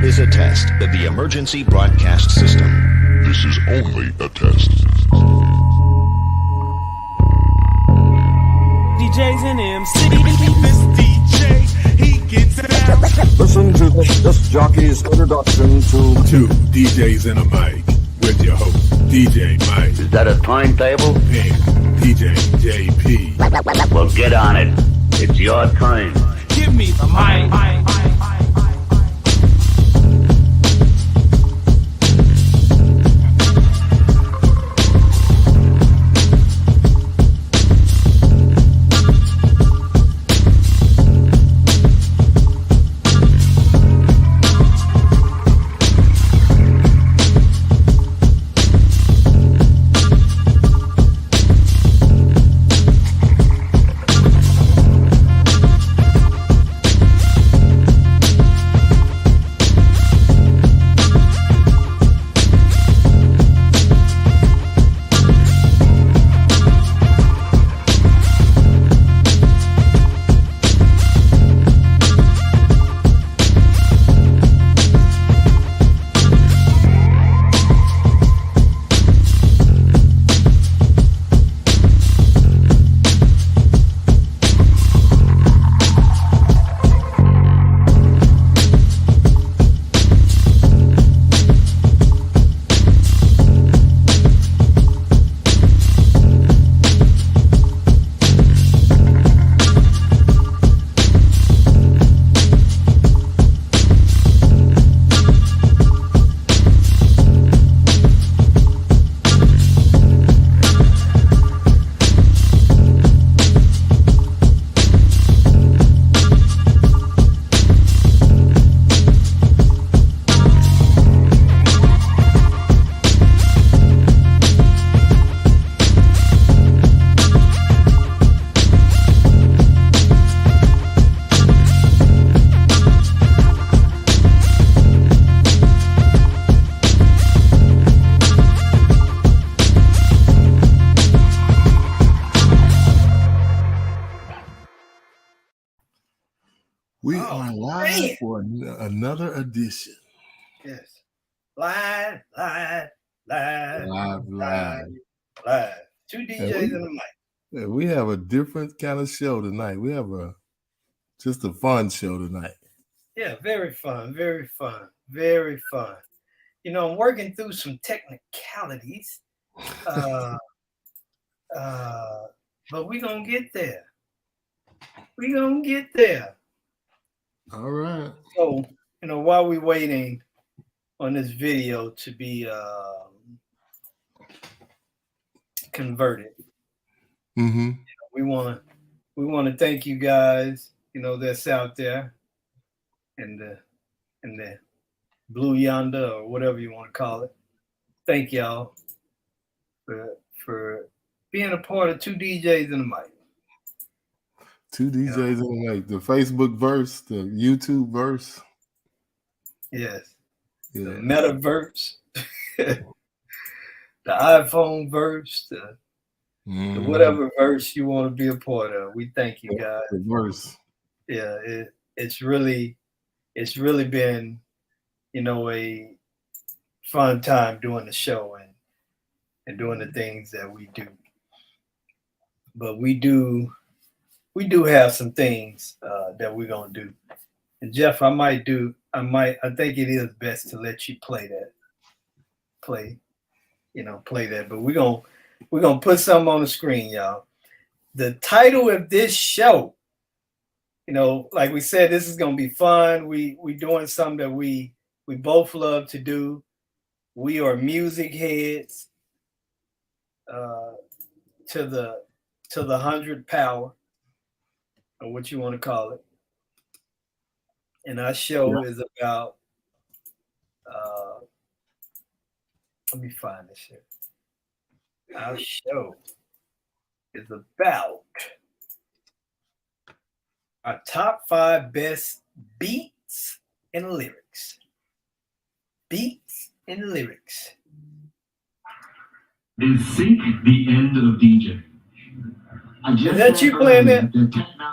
is a test of the emergency broadcast system. This is only a test. DJs and MCs. This DJ, he gets down. Listen to this jockey's introduction to DJs and a mic with your host, DJ Mike. Is that a timetable? And DJ JP. Well, get on it. It's your time. Give me the mic. We are live for another edition. Yes. Live. Two DJs and a mic. Yeah, we have a different kind of show tonight. We have just a fun show tonight. Yeah, very fun. You know, I'm working through some technicalities. But we're going to get there. All right. So, you know, while we're waiting on this video to be converted, mm-hmm. we want to thank you guys, you know, that's out there in the blue yonder or whatever you want to call it. Thank y'all for being a part of Two DJs and a Mic. Two DJs in the mic. The Facebook verse, the YouTube verse. Yes. Yeah. The metaverse. The iPhone verse. The whatever verse you want to be a part of. We thank you guys. The verse. Yeah, it's really been, you know, a fun time doing the show and doing the things that we do. But we do have some things that we're gonna do. And Jeff, I think it is best to let you play that. But we're gonna put something on the screen, y'all. The title of this show, you know, like we said, this is gonna be fun. We doing something that we both love to do. We are music heads to the 100 power, or what you want to call it. And our show is about, let me find this here. Our show is about our top 5 best beats and lyrics. Beats and lyrics. Is sync the end of DJ? Is that you playing that?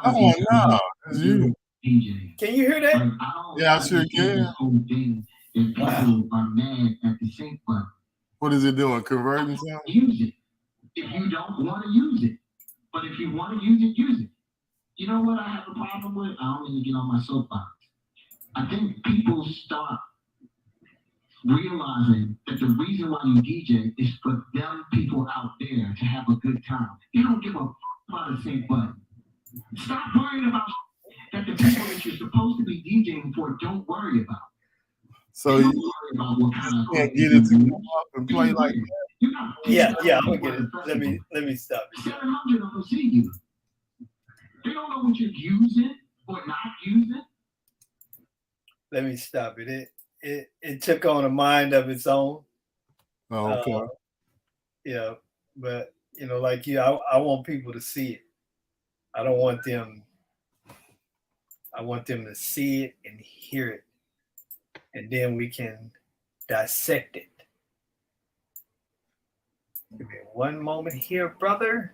Oh no, that's you. DJ. Can you hear that? Like, I don't Yeah, I sure understand can. this whole thing that people are mad at the sync button. What is it doing? Converting sound? Use it if you don't want to use it. But if you want to use it, use it. You know what I have a problem with? I don't even get on my soapbox. I think people start realizing that the reason why you DJ is for them people out there to have a good time. They don't give a f about the sync button. Stop worrying about that the people that you're supposed to be DJing for don't worry about. So They you don't worry about what kind of can't equipment get it to you come use. up and play like that. You got Yeah, 10,000 I'm gonna people get at it. the Let me festival. stop it. 700 of them see you. They don't know what you're using or not using. Let me stop it. It took on a mind of its own. Oh, okay. Yeah, but you know, like you, I want people to see it. I don't want them. I want them to see it and hear it, and then we can dissect it. Give me one moment here, brother.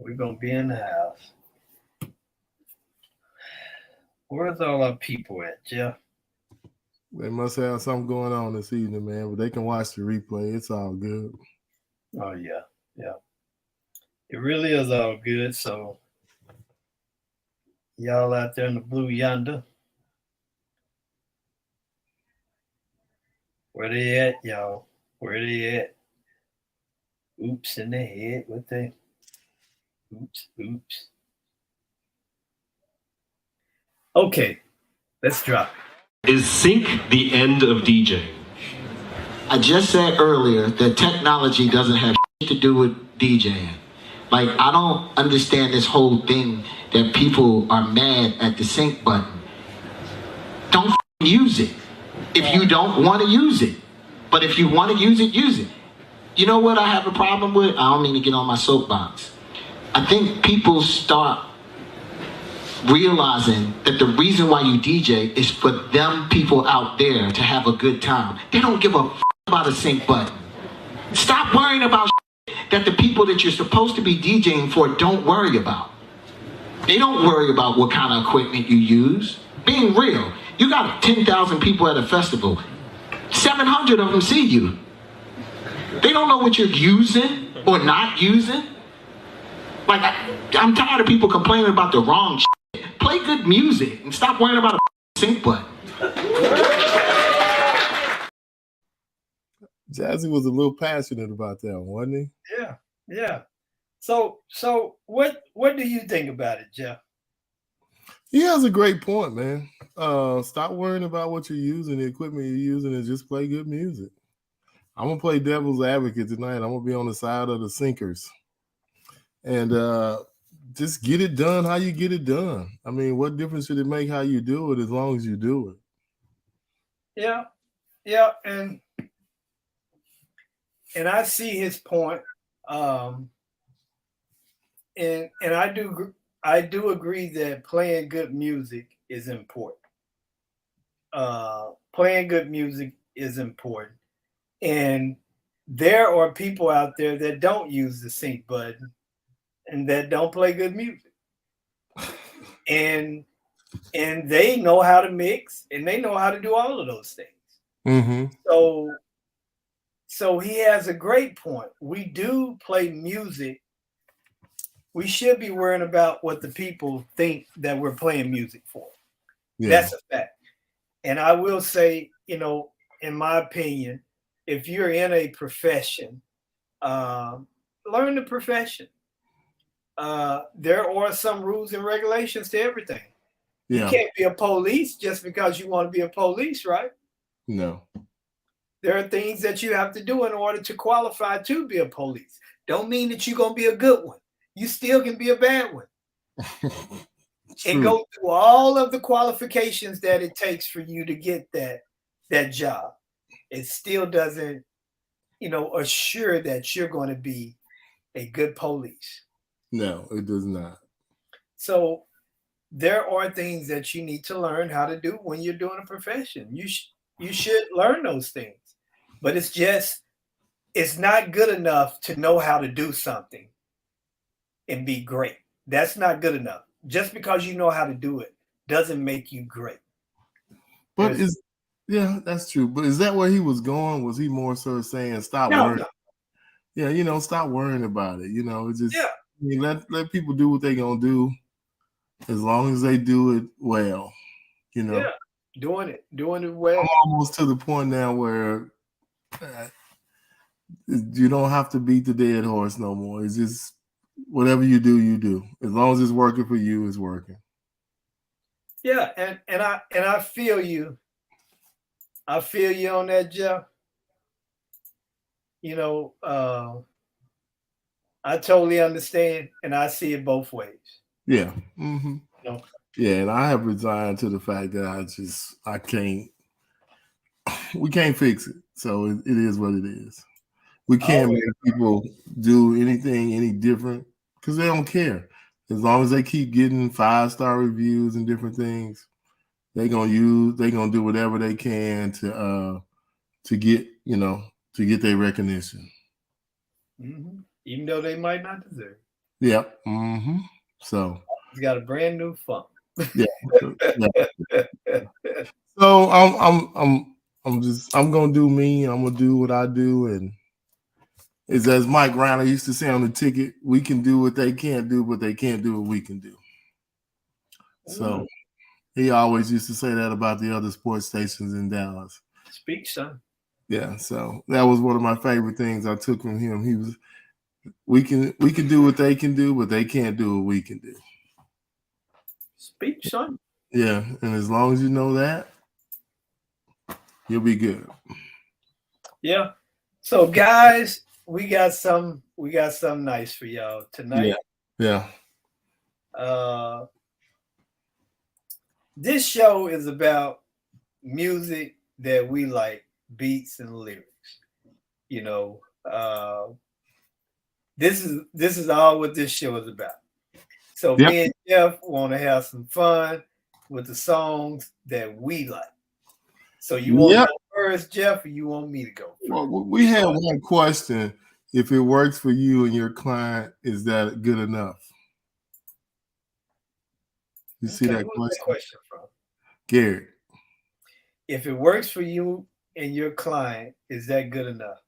We're gonna be in the house. Where's all our people at, Jeff? They must have something going on this evening, man, but they can watch the replay. It's all good. Oh yeah. It really is all good. So y'all out there in the blue yonder, where they at, y'all? Where they at? Oops in the head. What they? Oops. Okay, let's drop it. Is sync the end of DJing? I just said earlier that technology doesn't have shit to do with DJing. Like, I don't understand this whole thing that people are mad at the sync button. Don't use it if you don't want to use it. But if you want to use it, use it. You know what I have a problem with? I don't mean to get on my soapbox. I think people start realizing that the reason why you DJ is for them people out there to have a good time. They don't give a f about a sync button. Stop worrying about that the people that you're supposed to be DJing for don't worry about. They don't worry about what kind of equipment you use. Being real, you got 10,000 people at a festival. 700 of them see you. They don't know what you're using or not using. Like, I'm tired of people complaining about the wrong shit. Play good music and stop worrying about a sync button. Jazzy was a little passionate about that, wasn't he? Yeah. So what do you think about it, Jeff? He has a great point, man. Stop worrying about what you're using, the equipment you're using, and just play good music. I'm gonna play devil's advocate tonight. I'm gonna be on the side of the sinkers. And just get it done how you get it done. I mean, what difference should it make how you do it as long as you do it? Yeah, and I see his point. And I do agree that playing good music is important. Playing good music is important. And there are people out there that don't use the sync button and that don't play good music. And they know how to mix and they know how to do all of those things. Mm-hmm. So he has a great point. We do play music. We should be worrying about what the people think that we're playing music for. Yeah. That's a fact. And I will say, you know, in my opinion, if you're in a profession, learn the profession. There are some rules and regulations to everything. Yeah. You can't be a police just because you want to be a police, right? No. There are things that you have to do in order to qualify to be a police. Don't mean that you're going to be a good one. You still can be a bad one. And go through all of the qualifications that it takes for you to get that job. It still doesn't, you know, assure that you're going to be a good police. No, it does not. So there are things that you need to learn how to do when you're doing a profession. You should learn those things. But it's just it's not good enough to know how to do something and be great. That's not good enough. Just because you know how to do it doesn't make you great. But that's true. But is that where he was going? Was he more sort of saying stop No, worrying? no. Yeah, stop worrying about it. It's just Yeah. let people do what they're gonna do as long as they do it well. Yeah, doing it well. I'm almost to the point now where you don't have to beat the dead horse no more. It's just whatever you do, you do. As long as it's working for you, it's working. Yeah, and I feel you. I feel you on that, Jeff. I totally understand, and I see it both ways. Yeah. Mm-hmm. No. Yeah, and I have resigned to the fact that I can't. We can't fix it, so it is what it is. We can't make people do anything any different because they don't care. As long as they keep getting 5-star reviews and different things, they're gonna do whatever they can to get their recognition. Mm-hmm. Even though they might not deserve it. Yep. Mm-hmm. So he's got a brand new phone. Yeah. So I'm gonna do me. I'm gonna do what I do, and it's as Mike Reiner used to say on the ticket: we can do what they can't do, but they can't do what we can do. So he always used to say that about the other sports stations in Dallas. Speak, son. Yeah, so that was one of my favorite things I took from him. He was, we can do what they can do, but they can't do what we can do. Speak, son. Yeah, and as long as you know that, you'll be good. Yeah. So guys, we got some nice for y'all tonight. Yeah. This show is about music that we like, beats and lyrics. This is all what this show is about. So me and Jeff want to have some fun with the songs that we like. So you want to go first, Jeff, or you want me to go first? Well, we have one question. If it works for you and your client, is that good enough? You see that question? Where's that question from? Garrett. If it works for you and your client, is that good enough?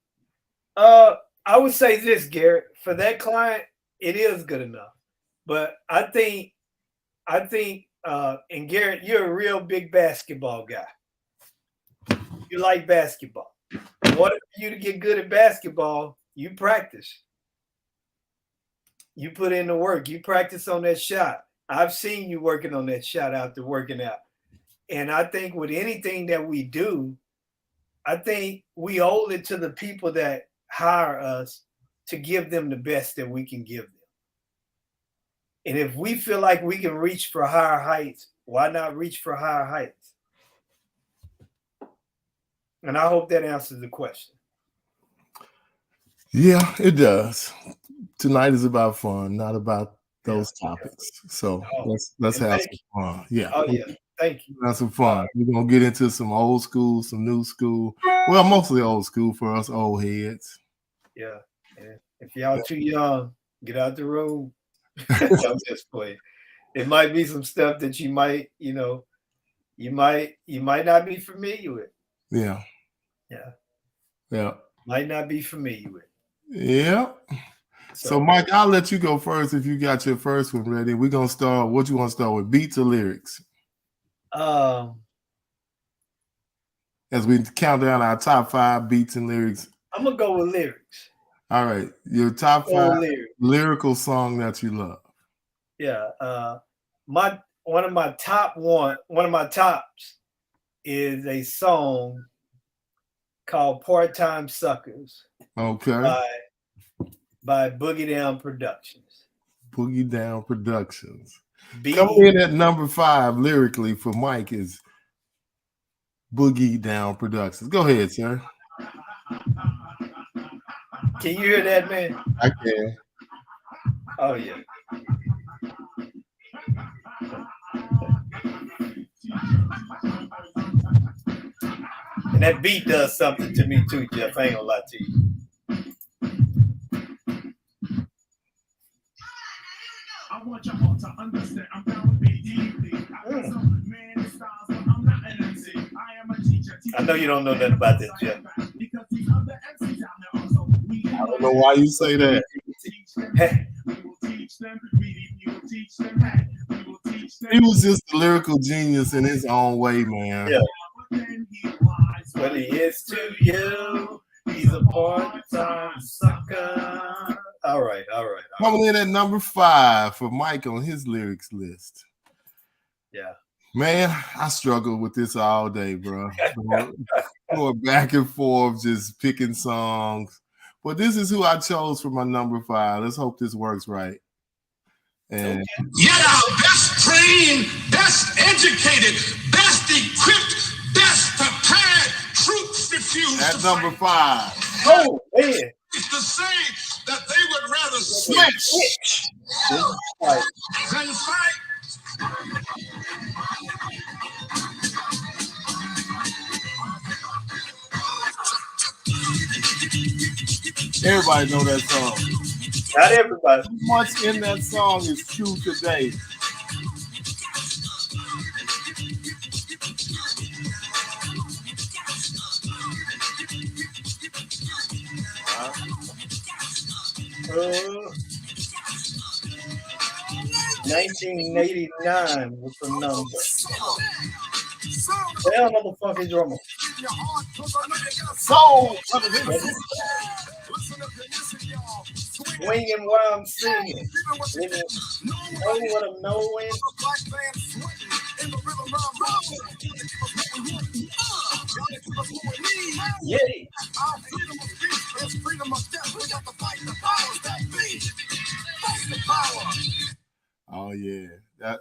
I would say this, Garrett. For that client, it is good enough. But I think, and Garrett, you're a real big basketball guy. You like basketball. In order for you to get good at basketball, you practice. You put in the work. You practice on that shot. I've seen you working on that shot after working out. And I think with anything that we do, I think we owe it to the people that hire us to give them the best that we can give them. And if we feel like we can reach for higher heights, why not reach for higher heights? And I hope that answers the question. Yeah, it does. Tonight is about fun, not about those topics. So let's have some fun. Yeah. Oh, yeah. Thank you. Have some fun. We're going to get into some old school, some new school. Well, mostly old school for us old heads. Yeah. If y'all too young, get out the room. I'm just playing. It might be some stuff that you might, you might not be familiar with. Yeah. Might not be familiar with. Yeah. So Mike, I'll let you go first if you got your first one ready. We're gonna start. What you want to start with? Beats or lyrics? As we count down our top 5 beats and lyrics. I'm gonna go with lyrics. All right. Your top 5 lyrical song that you love. Yeah. One of my tops is a song called Part-Time Suckers. Okay. By Boogie Down Productions. Boogie Down Productions. Coming in at number 5 lyrically for Mike is Boogie Down Productions. Go ahead, sir. Can you hear that, man? I can. Oh, yeah. And that beat does something to me too, Jeff. I ain't gonna lie to you. I want your heart to understand. I'm down with me deeply. I got some man styles, but I'm not an MC. I am a teacher. I know you don't know nothing about this, Jeff. Because these other MCs out there also. I don't know why you say that. Hey. We will teach them. We will teach them. Hey, we will teach them. He was just a lyrical genius in his own way, man. Yeah. But then he lies. What he is to you, he's a part-time sucker. All right. Coming in at number 5 for Mike on his lyrics list. Yeah. Man, I struggled with this all day, bro. Going back and forth, just picking songs. But this is who I chose for my number 5. Let's hope this works right. And Yet our best trained, best educated, best equipped, best prepared troops refuse at to number fight. 5. Oh, man. It's to say that they would rather switch than fight. Everybody know that song. Not everybody. Too much in that song is true today. Uh, 1989 was the number. Damn, motherfucking drummer. Soul. Swinging while I'm singing. Knowing what I'm knowing. Yeah. Oh yeah,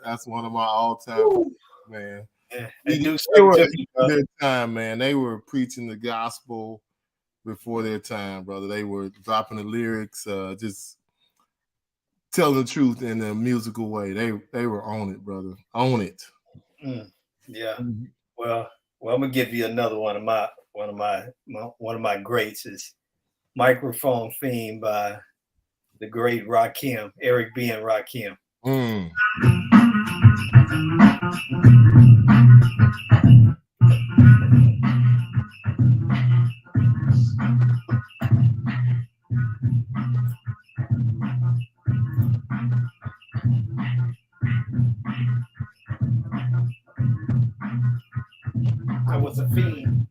that's one of my all-time man. Yeah, they were their time, man. They were preaching the gospel before their time, brother. They were dropping the lyrics, just telling the truth in a musical way. They were on it, brother. On it. Yeah. Well, I'm gonna give you another one of my greats is Microphone Fiend by the great Rakim, Eric B. and Rakim. I was a fiend.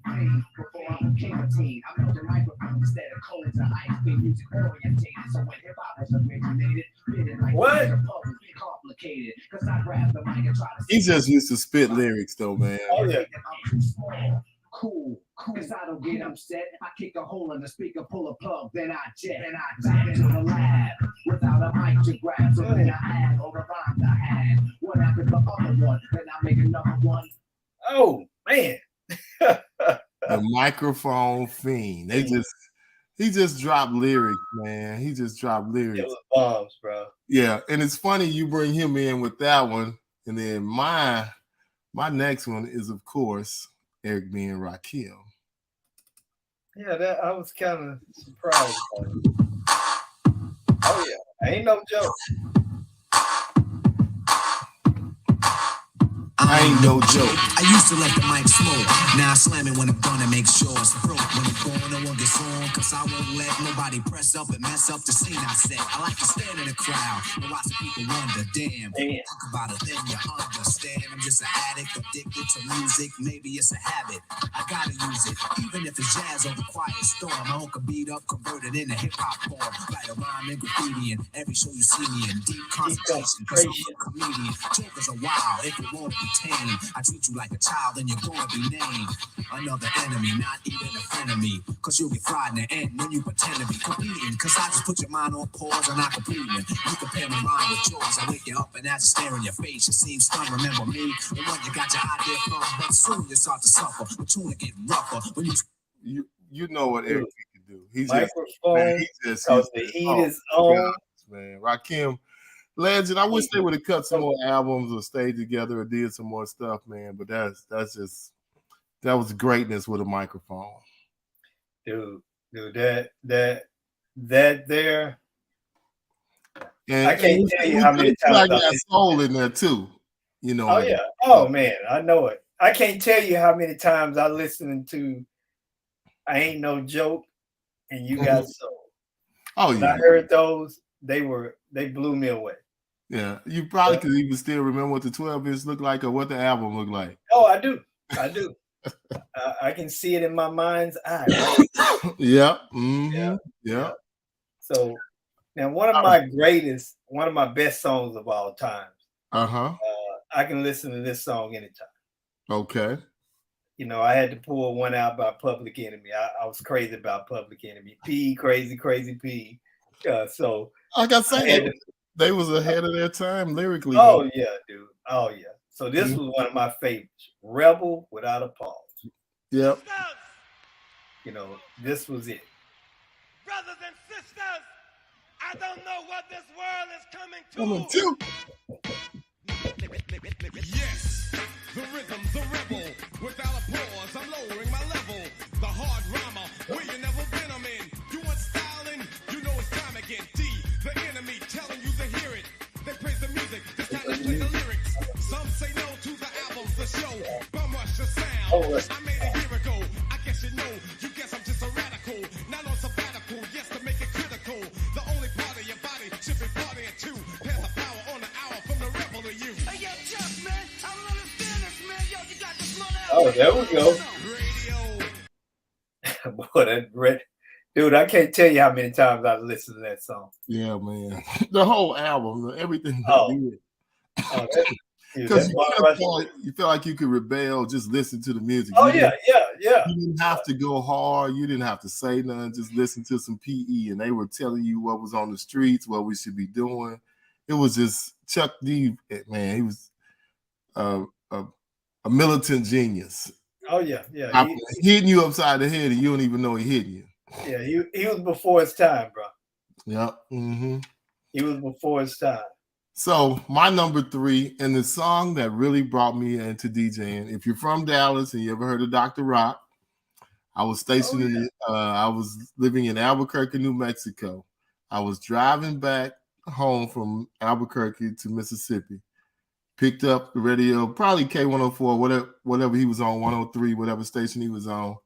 Before I became a teen, I built a microphone instead of codes and ice cream music orientated. So when hip hop was originated, like what? Complicated. Cause I grabbed the mic and try to. He just used to spit lyrics, though, man. Oh yeah. Cool. Cause I don't get upset. I kick a hole in the speaker, pull a plug, then I jet and I tap into the lab without a mic to grab. So then I add all the rhymes I had. What happened to the other one? Then I make another one. Oh man. The Microphone Fiend. He just dropped lyrics, man. He just dropped lyrics. It was bombs, bro. Yeah, and it's funny you bring him in with that one, and then my next one is, of course, Eric B. and Rakim. Yeah, that I was kind of surprised by it. Oh yeah, ain't no joke. I ain't no joke. I used to let the mic smoke. Now I slam it when I'm gonna make sure it's broke. When it's going, no one gets on. Cause I won't let nobody press up and mess up the scene I set. I like to stand in the crowd and watch the people wonder, damn. Talk about it, then you understand. I'm just an addict, addicted to music. Maybe it's a habit. I gotta use it. Even if it's jazz or the quiet storm. I hook a beat up, converted into hip-hop form. Write a rhyme and graffiti in every show you see me in. Deep concentration, cause I'm a comedian. Jokers are wild, if it won't be tame. I treat you like a child and you're gonna be named another enemy, not even a friend of me. Cause you'll get fried in the end when you pretend to be competing. Cause I just put your mind on pause and I complete it. You compare my mind with yours. I wake you up and as I stare in your face, you seem stunned. Remember me, the one you got your idea from. But soon you start to suffer. The tune will get rougher when you know what Eric can do. He's Microphone. He's the heat is on. Man, Rakim. Legend. I wish they would have cut some more albums or stayed together or did some more stuff, man. But that was greatness with a microphone. Dude, that there. And, I can't tell you how many times I got soul in there too. You know. Oh yeah. Oh man, I know it. I can't tell you how many times I listened to I Ain't No Joke and You Got Soul. Oh when yeah. I heard those, they blew me away. Yeah. You probably could even still remember what the 12-inch looked like or what the album looked like. Oh, I do. I can see it in my mind's eye. Right? Yeah. Mm-hmm. Yeah. So now one of my best songs of all time. I can listen to this song anytime. Okay. You know, I had to pull one out by Public Enemy. I was crazy about Public Enemy. P, crazy P. So like I said, they was ahead of their time lyrically. Oh yeah, dude. Oh yeah. So this was one of my favorites. Rebel Without a Pause. Yep. You know, this was it. Brothers and sisters, I don't know what this world is coming to. Yes, the rhythm's a rebel. Without a pause, I'm lowering my level. The hard rhymer, where you never been, I'm in. You want styling? You know it's time again. D, the enemy, telling you to hear it. They praise the music, this time they play the lyrics. Some say no to the albums, the show. Bum rush the sound. I made a year ago. I guess you know. You guess I'm just a radical. Not on sabbatical, yes, to make it critical. The only part of your body should be partying too. Pass the power on the hour from the rebel to you. Hey, yo, Chuck, man, I don't understand this, man. Yo, you got this money out. Oh, there we go. Boy, that dude, I can't tell you how many times I've listened to that song. Yeah, man. The whole album, everything. Because you feel like you could rebel, just listen to the music. Oh, yeah. You didn't have to go hard. You didn't have to say nothing. Just listen to some PE, and they were telling you what was on the streets, what we should be doing. It was just Chuck D, man. He was a militant genius. Oh, yeah. Hitting you upside the head, and you don't even know he hit you. Yeah, he was before his time, bro. Yeah. Mm-hmm. He was before his time. So my number 3, and the song that really brought me into DJing. If you're from Dallas and you ever heard of Dr. Rock, I was stationed I was living in Albuquerque, New Mexico. I was driving back home from Albuquerque to Mississippi. Picked up the radio, probably K104, whatever he was on, 103, whatever station he was on,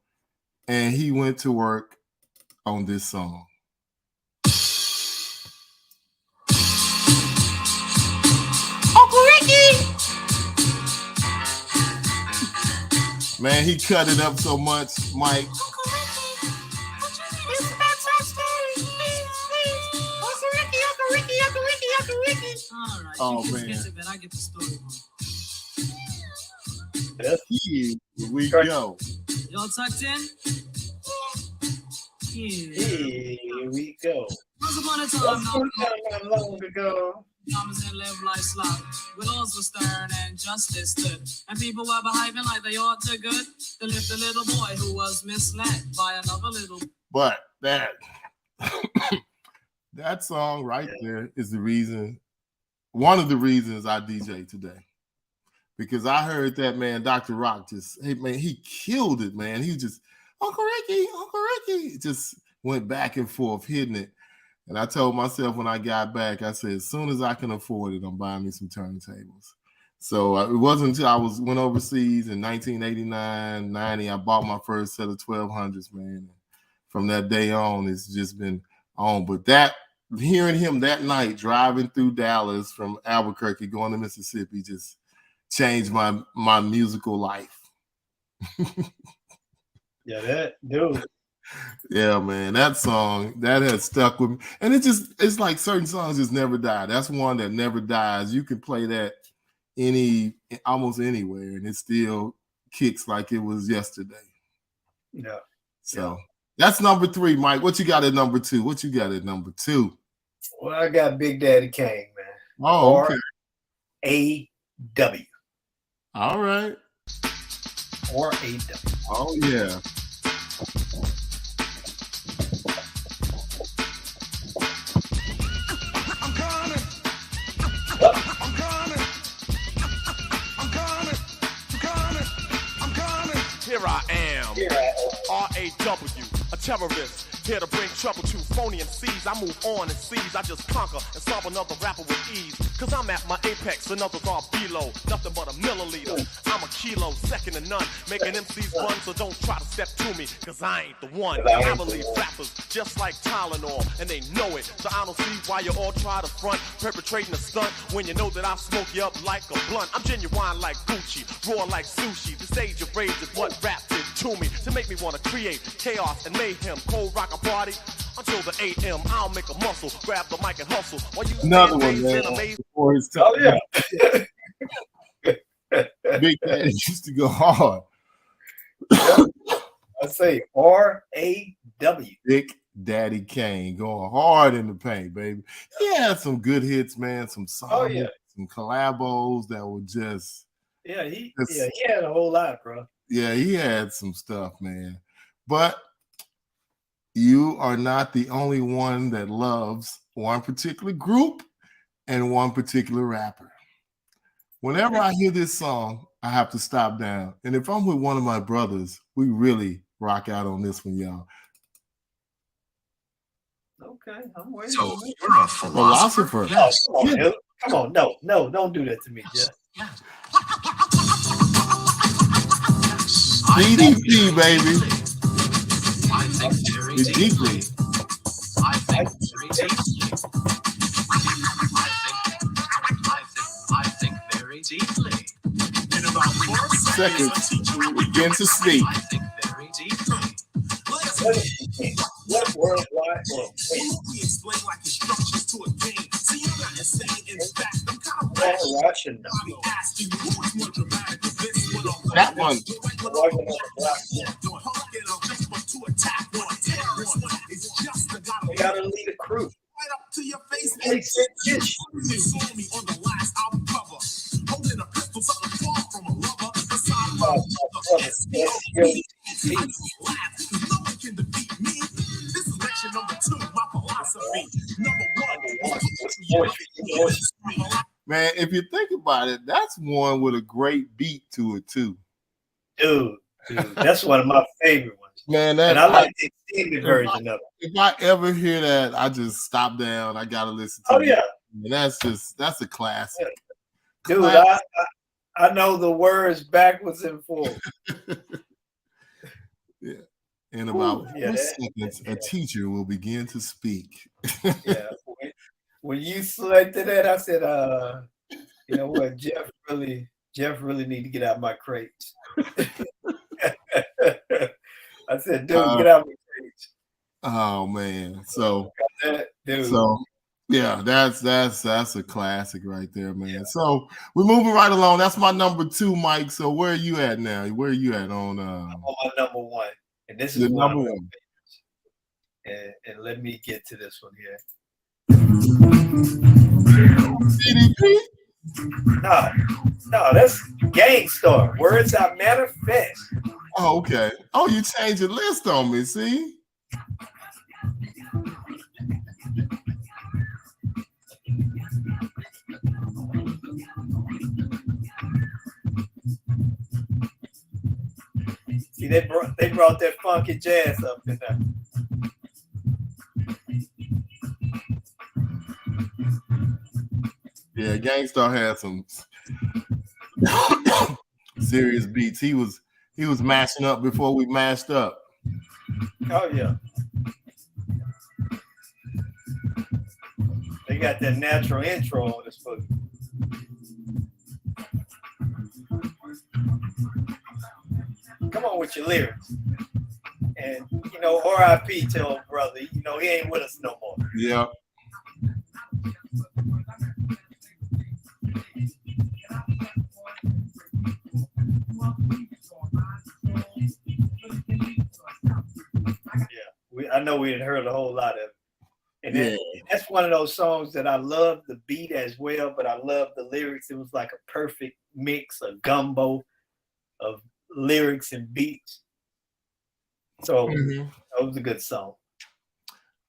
and he went to work on this song. Uncle Ricky! Man, he cut it up so much, Mike. Uncle Ricky, it's about time story, please. Uncle Ricky. All right, oh, you man. Guess it, but I get the story. Here we go. Y'all tucked in? Here we go. Once upon a time, not long ago. Thomas and live life sloppy. Willows were stern and justice stood. And people were behaving like they ought to good. To lift a little boy who was misled by another little. But that that song right there is the reason, one of the reasons I DJ today. Because I heard that man, Dr. Rock, he killed it, man. He just, Uncle Ricky, just went back and forth hitting it. And I told myself when I got back, I said, as soon as I can afford it, I'm buying me some turntables. So it wasn't until I went overseas in 1989, 90, I bought my first set of 1200s, man. From that day on, it's just been on. But hearing him that night driving through Dallas from Albuquerque going to Mississippi just changed my musical life. Yeah, that dude. Yeah, man, that song that has stuck with me, and it's like certain songs just never die. That's one that never dies. You can play that almost anywhere, and it still kicks like it was yesterday. Yeah. So that's number 3, Mike. What you got at number 2? Well, I got Big Daddy Kane, man. Oh, okay. A-W. All right. Or A-W. Oh yeah. Here I am, R-A-W, a terrorist, Here to bring trouble to phony MCs. I move on and seize. I just conquer and solve another rapper with ease. Cause I'm at my apex and others are below. Nothing but a milliliter. I'm a kilo, second to none. Making MCs run, so don't try to step to me. Cause I ain't the one. I believe rappers just like Tylenol, and they know it. So I don't see why you all try to front, perpetrating a stunt when you know that I smoke you up like a blunt. I'm genuine like Gucci, raw like sushi. This age of rage is what rap did to me, to make me want to create chaos and mayhem. Cold rock a party until the AM. I'll make a muscle, grab the mic and hustle. While you another one, man. Before his time. Oh yeah. Big Daddy used to go hard. I say R-A-W. Big Daddy Kane going hard in the paint, baby. He had some good hits, man. Some songs, some collabos that were just. Yeah, he had a whole lot, bro. Yeah, he had some stuff, man. But you are not the only one that loves one particular group and one particular rapper. Whenever I hear this song, I have to stop down. And if I'm with one of my brothers, we really rock out on this one, y'all. Okay, I'm waiting. So you're a philosopher? Yes. Come on, no, don't do that to me, Jeff. DDP, baby. I think very It's deeply. I think very deeply. I think very deeply. In about 4 Seconds, begin to sleep. I think very deeply. What worldwide? We explain like instructions to a game. See, you're not insane. In fact, I'm kind of watching them. I'll be asking you who is more dramatic of this one or That one. We gotta lead a crew. Right up to your face. Hey, You saw me on the last album cover, holding a pistol, something far from a lover. The side of no one can defeat me. This is lecture number 2, my philosophy. Number 1. Man, if you think about it, that's one with a great beat to it, too. Dude, that's one of my favorite ones. Man, and I like the extended version of it. If I ever hear that, I just stop down. I gotta listen to it. And that's a classic. Yeah. Dude, I know the words backwards and forwards. Yeah. In about 4 seconds, a teacher will begin to speak. Yeah. When you selected that, I said, you know what, Jeff really need to get out of my crates. I said, dude, get out of my crates. Oh man. So dude. Yeah, that's a classic right there, man. Yeah. So we're moving right along. That's my number 2, Mike. So where are you at now? Where are you at on I'm on my number 1. And this is number 1. And let me get to this one here. DDP? No, that's Gangstar. Words I manifest. Oh, okay. Oh, you changed your list on me, see? See, they brought that funky jazz up in there. Yeah, Gangstar had some serious beats. He was mashing up before we mashed up. Oh yeah. They got that natural intro on this book. Come on with your lyrics. And you know, R.I.P. to old brother, you know, he ain't with us no more. Yeah. I know we didn't heard a whole lot of it. And that's one of those songs that I love the beat as well, but I love the lyrics. It was like a perfect mix, a gumbo of lyrics and beats. So it was a good song.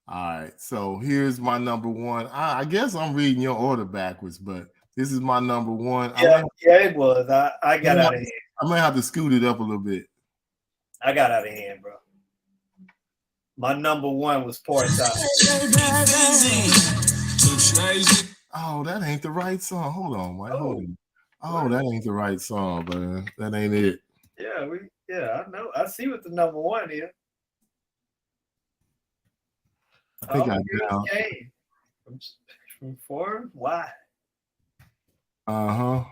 All right. So here's my number 1. I guess I'm reading your order backwards, but this is my number 1. Yeah, it was. I got out of hand. I might have to scoot it up a little bit. I got out of hand, bro. My number one was Part Time. Oh, that ain't the right song. Hold on, Mike. Hold on. Oh, that ain't the right song, man. That ain't it. Yeah, I know. I see what the number one is. I think I down. From four, why? Uh-huh.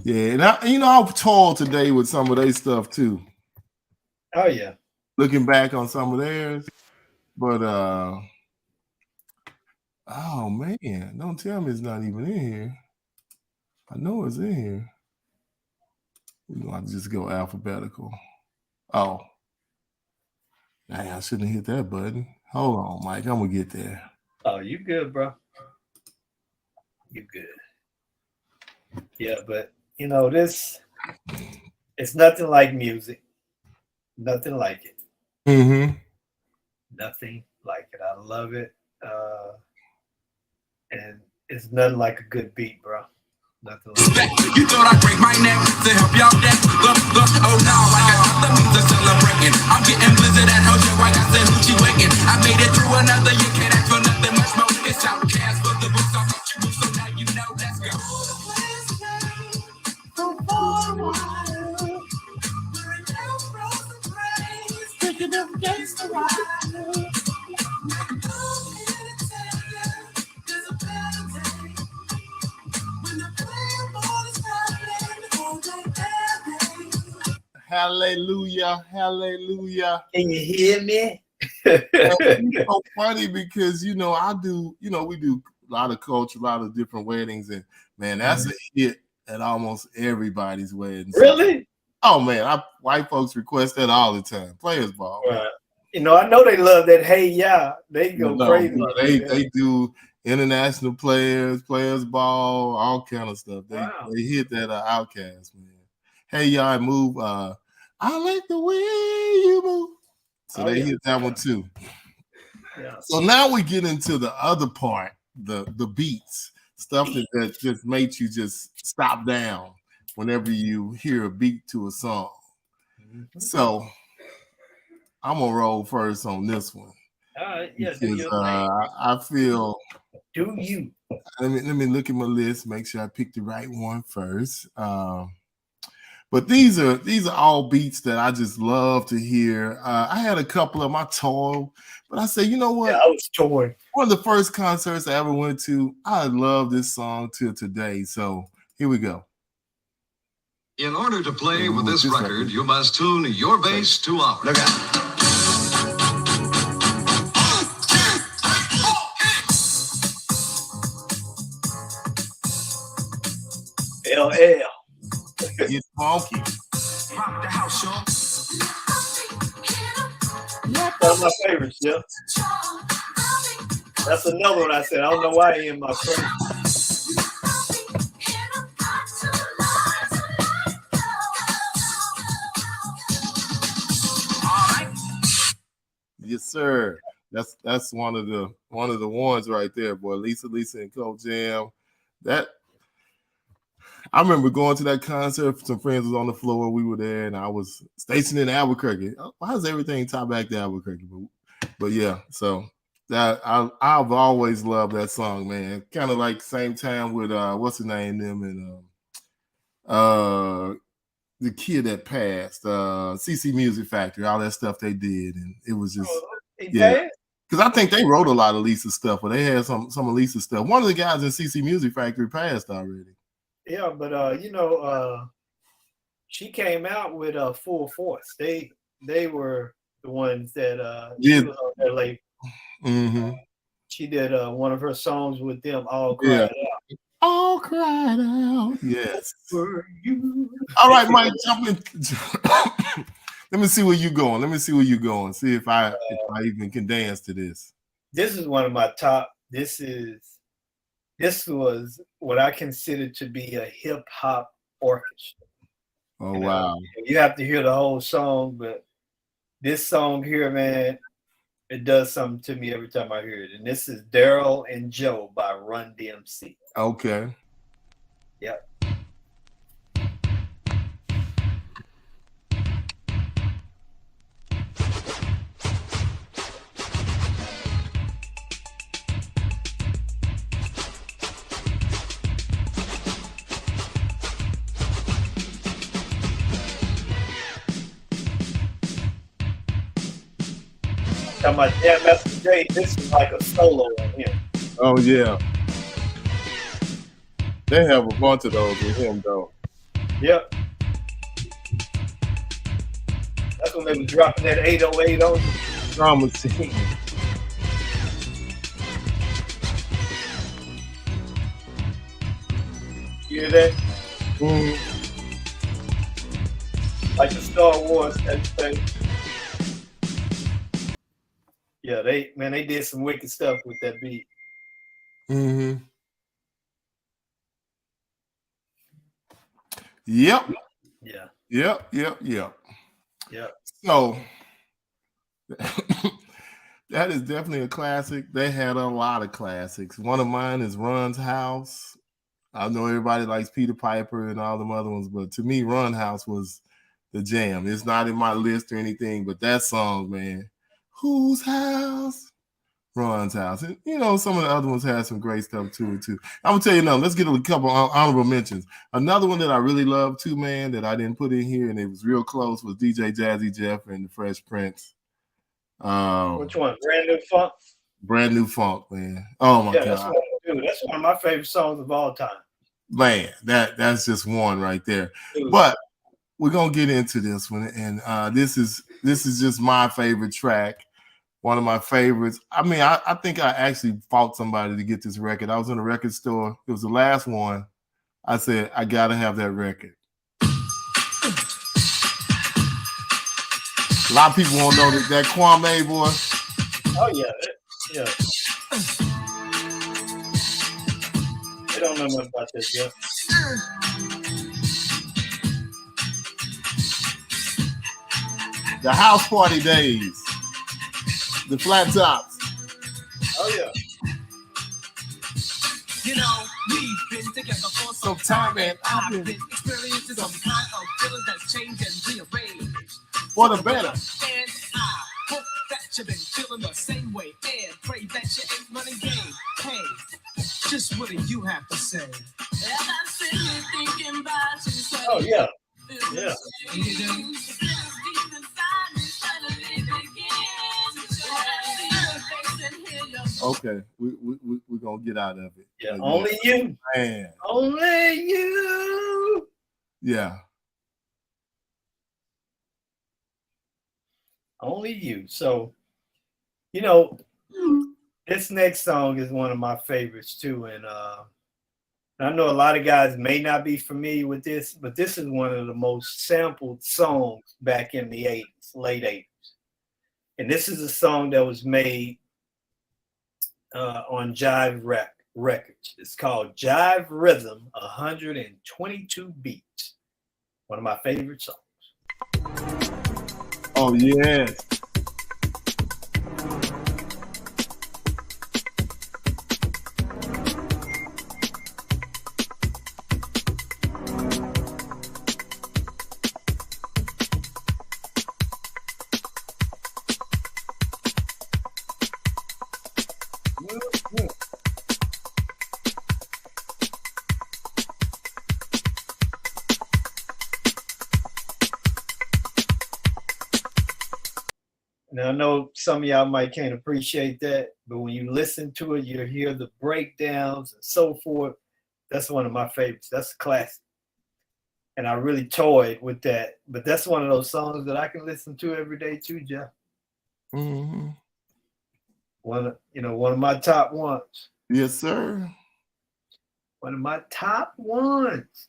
Yeah, and I'm told today with some of their stuff too. Oh yeah. Looking back on some of theirs, but oh man, don't tell me it's not even in here. I know it's in here. We're gonna just go alphabetical. Oh. Dang, I shouldn't have hit that button. Hold on, Mike. I'm gonna get there. Oh, you good, bro. You good. Yeah, but this, it's nothing like music. Nothing like it. Mm-hmm. Nothing like it. I love it. And it's nothing like a good beat, bro. Nothing like it. You thought I'd break my neck to help y'all deck. Oh no, I got other means of celebrating. I'm getting blizzard at Hojo. I got the hoochie waking. I made it through another. You can't ask for nothing much more. It's outcast for the books. I'll let you move, so now you know. Let's go. Hallelujah, hallelujah. Can you hear me? It's so funny because we do a lot of culture, a lot of different weddings, and man, that's a hit at almost everybody's wedding. Really? Oh man, white folks request that all the time. Players ball. Right. I know they love that. Hey, yeah, they go crazy. They do international players ball, all kind of stuff. They hit that Outcast, man. Hey, y'all, move. I like the way you move. So they hit that one too. Yeah. So now we get into the other part, the beats, stuff that just makes you just stop down whenever you hear a beat to a song. Mm-hmm. So I'm gonna roll first on this one. Because I feel. Do you? Let me look at my list, make sure I pick the right one first. But these are all beats that I just love to hear. I had a couple of my toil, but I said, you know what? Yeah, I was torn. One of the first concerts I ever went to, I love this song till today. So here we go. In order to play with this record, you must tune your bass to ours. Look out. LL. It's funky. Rock the house, y'all. That's my favorite, yeah. That's another one I said. I don't know why he in my favorite. Yes, sir. That's one of the ones right there, boy. Lisa and Coach Jam. That I remember going to that concert. Some friends was on the floor. We were there, and I was stationed in Albuquerque. Why does everything tie back to Albuquerque? But yeah, so that I've always loved that song, man. Kind of like same time with what's his name, them and the kid that passed, CC Music Factory, all that stuff they did, and it was just because I think they wrote a lot of Lisa stuff, or they had some of Lisa stuff. One of the guys in CC Music Factory passed already. Yeah, but she came out with Full Force. They were the ones that she was on their label. Mm-hmm. She did one of her songs with them, All Cried Out. All cried out. Yes. For you. All right, Mike, jump in. Let me see where you're going. See if I even can dance to this. This is one of my top. This was what I consider to be a hip hop orchestra. Oh, wow. You have to hear the whole song, but this song here, man, it does something to me every time I hear it. And this is Daryl and Joe by Run DMC. Okay. Yep. Talking about Jam Master Jay, this is like a solo on him. Oh yeah. They have a bunch of those with him though. Yep. That's when they were dropping that 808 on you. Drum machine. You hear that? Mm. Like the Star Wars and thing. Yeah, they did some wicked stuff with that beat. Mm-hmm. Yep. Yeah. Yep. Yep. So that is definitely a classic. They had a lot of classics. One of mine is Run's House. I know everybody likes Peter Piper and all them other ones, but to me, Run House was the jam. It's not in my list or anything, but that song, man. Whose house? Run's House. And, you know, some of the other ones had some great stuff too. I'm gonna tell you now. Let's get a couple honorable mentions. Another one that I really love too, man, that I didn't put in here and it was real close was DJ Jazzy Jeff and the Fresh Prince. Which one? Brand New Funk? Brand New Funk, man. Oh my God. That's one of my favorite songs of all time. Man, that's just one right there. Dude. But we're gonna get into this one, and this is just my favorite track. One of my favorites. I mean, I think I actually fought somebody to get this record. I was in a record store. It was the last one. I said, I got to have that record. A lot of people won't know that Kwame boy. Oh, yeah. Yeah. They don't know nothing about this yet. The house party days. The flat tops. Oh, yeah. You know, we've been together for some time, and I've been experiencing some kind of feeling that's changed and rearranged. For the better. And I hope that you've been feeling the same way, and pray that you ain't running game. Hey, just what do you have to say? Oh, yeah. Yeah. Okay, we're gonna get out of it. Yeah, only you. Man. Only you. Yeah. Only you. So, you know, this next song is one of my favorites too. And I know a lot of guys may not be familiar with this, but this is one of the most sampled songs back in the 80s, late 80s. And this is a song that was made on Jive Records. It's called Jive Rhythm 122 Beats. One of my favorite songs. Oh, yes. Now, I know some of y'all might can't appreciate that, but when you listen to it, you'll hear the breakdowns and so forth. That's one of my favorites. That's a classic. And I really toyed with that. But that's one of those songs that I can listen to every day too, Jeff. Mm-hmm. One of my top ones. Yes, sir. One of my top ones.